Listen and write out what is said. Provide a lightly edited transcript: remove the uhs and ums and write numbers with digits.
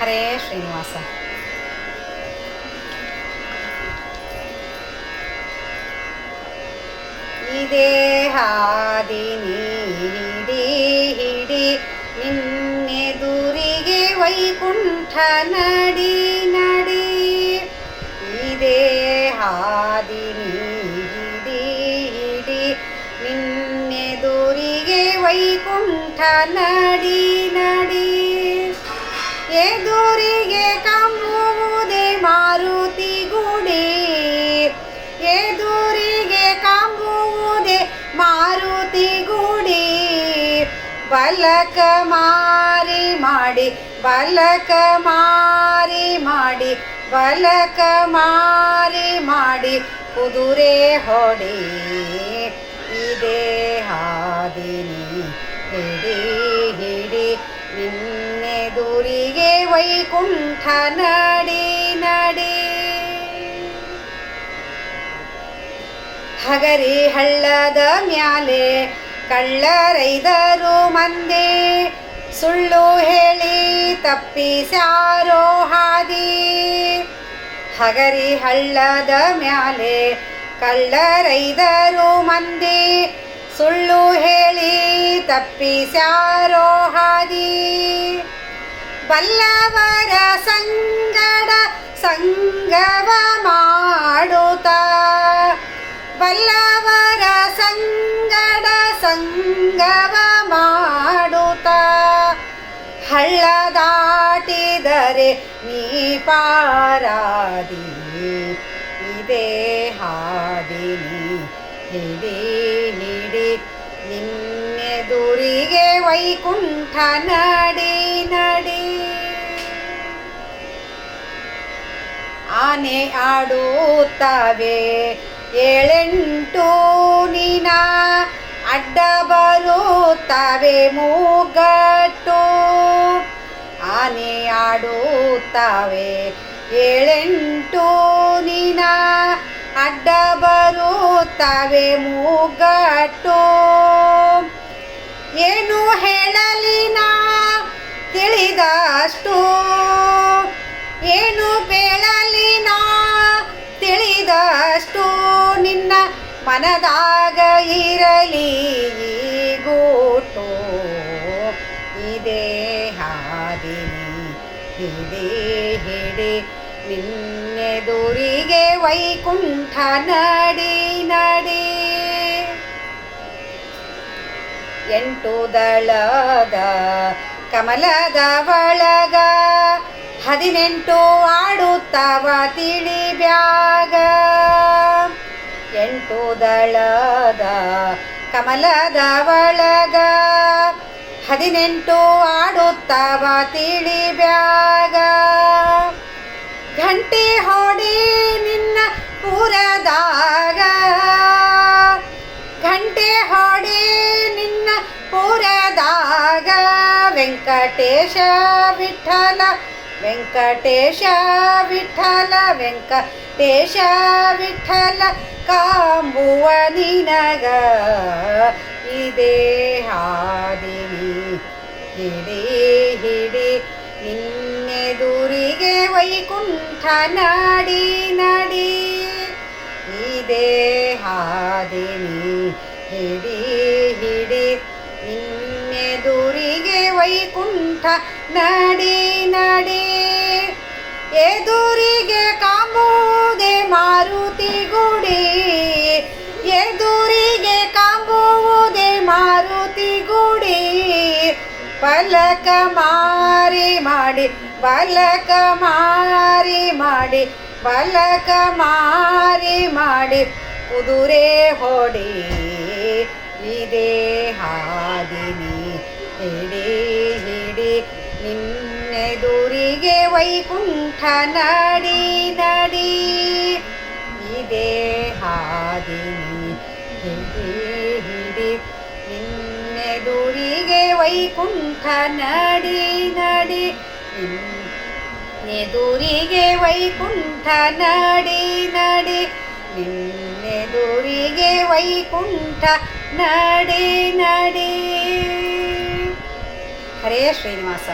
ಹರೇ ಶ್ರೀನಿವಾಸ. ಇದೇ ಹಾದಿ ನೀಡಿ ಹಿಡಿ ನಿನ್ನೆದುರಿಗೆ ವೈಕುಂಠ ನಡಿ ನಡಿ. ಇದೇ ಹಾದಿ ನೀಡಿ ಹಿಡಿ ನಿನ್ನೆದುರಿಗೆ ವೈಕುಂಠ ನಡಿ ನಡಿ. ಎದುರಿಗೆ ಕಂಬುವುದೇ ಮಾರುತಿ ಗುಡಿ, ಎದುರಿಗೆ ಕಂಬುವುದೇ ಮಾರುತಿ ಗುಡಿ. ಬಲಕ ಮಾರಿ ಮಾಡಿ ಬಲಕ ಮಾರಿ ಮಾಡಿ ಬಲಕ ಮಾರಿ ಮಾಡಿ ಕುದುರೆ ಹೊಡಿ. ಇದೇ ಹಾದಿನಿ ಹಿಡಿ ಹಿಡಿ ನಿನ್ನೆದುರಿಗೆ ವೈಕುಂಠ ನಡಿ ನಡಿ. ಹಗರಿ ಹಳ್ಳದ ಮ್ಯಾಲೆ ಕಳ್ಳರೈದರು ಮಂದಿ, ಸುಳ್ಳು ಹೇಳಿ ತಪ್ಪಿಸ್ಯಾರೋ ಹಾದಿ. ಹಗರಿ ಹಳ್ಳದ ಮ್ಯಾಲೆ ಕಳ್ಳರೈದರು ಮಂದಿ, ಸುಳ್ಳು ಹೇಳಿ ತಪ್ಪಿಸ್ಯಾರೋ ಹಾದಿ. ಬಲ್ಲವರ ಸಂಗಡ ಸಂಗವ ಮಾಡುತ್ತಾ, ಬಲ್ಲವರ ಸಂಗಡ ಸಂಗವ ಮಾಡುತ್ತಾ, ಹಳ್ಳ ದಾಟಿದರೆ ನೀ ಪಾರಾದಿ. ಇದೇ ಹಾದಿನಿ ಹಿಡಿ ಹಿಡಿ ನಿನ್ನೆದುರಿಗೆ ವೈಕುಂಠ ನಡಿ ನಡಿ. ಆನೆ ಆಡುತ್ತವೆ ಏಳೆಂಟು ನೀನ, ಅಡ್ಡ ಬರುತ್ತವೆ ಮೂಗಟ್ಟು. ಆನೆ ಆಡುತ್ತವೆ ಏಳೆಂಟು ನೀನ, ಅಡ್ಡ ಬರುತ್ತವೆ ಮೂಗಟ್ಟು. ಏನು ಹೇಳಲಿ ನಾ ತಿಳಿದಷ್ಟು, ಏನು ಬೇಳಲಿ ನಾ ತಿಳಿದಷ್ಟು, ನಿನ್ನ ಮನದಾಗ ಇರಲಿ ಈ ಗೂಟು. ಇದೇ ಹಾದಿನಿ ಹಿಡಿ ಹಿಡಿ ನಿನ್ನೆದುರಿಗೆ ವೈಕುಂಠ ನಡಿ ನಡಿ. ಎಂಟು ದಳದ ಕಮಲದ ಒಳಗ 18 ಆಡುತ್ತವ ತಿಳಿ ಬ್ಯಾಗ. 8 ದಳದ ಕಮಲದ ಒಳಗ 18 ಆಡುತ್ತವ ತಿಳಿ ಬ್ಯಾಗ. ಘಂಟೆ ಹೊಡಿ ನಿನ್ನ ಪುರದಾಗ, ಘಂಟೆ ಹೊಡಿ ನಿನ್ನ ಪುರದಾಗ. ವೆಂಕಟೇಶ ವಿಠಲ ವೆಂಕಟೇಶ ವಿಠಲ ವೆಂಕಟೇಶ ವಿಠಲ ಕಾಂಬುವ ನಿನಗ. ಇದೇ ಹಾದಿನಿ ಹಿಡಿ ಹಿಡಿ ನಿನ್ನೆದುರಿಗೆ ವೈಕುಂಠ ನಡಿ ನಡಿ. ಇದೇ ಹಾದಿನಿ ಹಿಡಿ ಹಿಡಿ ನಿನ್ನೆದುರಿಗೆ ವೈಕುಂಠ ನಡಿ ನಡಿ. ಎದುರಿಗೆ ಕಾಂಬುವುದೇ ಮಾರುತಿ ಗುಡಿ, ಎದುರಿಗೆ ಕಾಂಬುವುದೇ ಮಾರುತಿ ಗುಡಿ. ಬಲಕ ಮಾರಿ ಮಾಡಿ ಬಲಕ ಮಾರಿ ಮಾಡಿ ಬಲಕ ಮಾರಿ ಮಾಡಿ ಕುದುರೆ ಹೊಡಿ. ಇದೇ ಹಾದಿನಿ ಹಿಡಿ ಹಿಡಿ ನಿನ್ನೆದುರಿಗೆ ವೈಕುಂಠ ನಡಿ ನಡಿ. ಇದೇ ಹಾದಿನಿ ಹಿಡಿ ಹಿಡಿ ನಿನ್ನೆದುರಿಗೆ ವೈಕುಂಠ ನಡಿ ನಡಿ. ನಿನ್ನೆದುರಿಗೆ ವೈಕುಂಠ ನಡಿ ನಡಿ. ನಿನ್ನೆದುರಿಗೆ ವೈಕುಂಠ ನಡಿ ನಡಿ. ಹರೇ ಶ್ರೀನಿವಾಸ.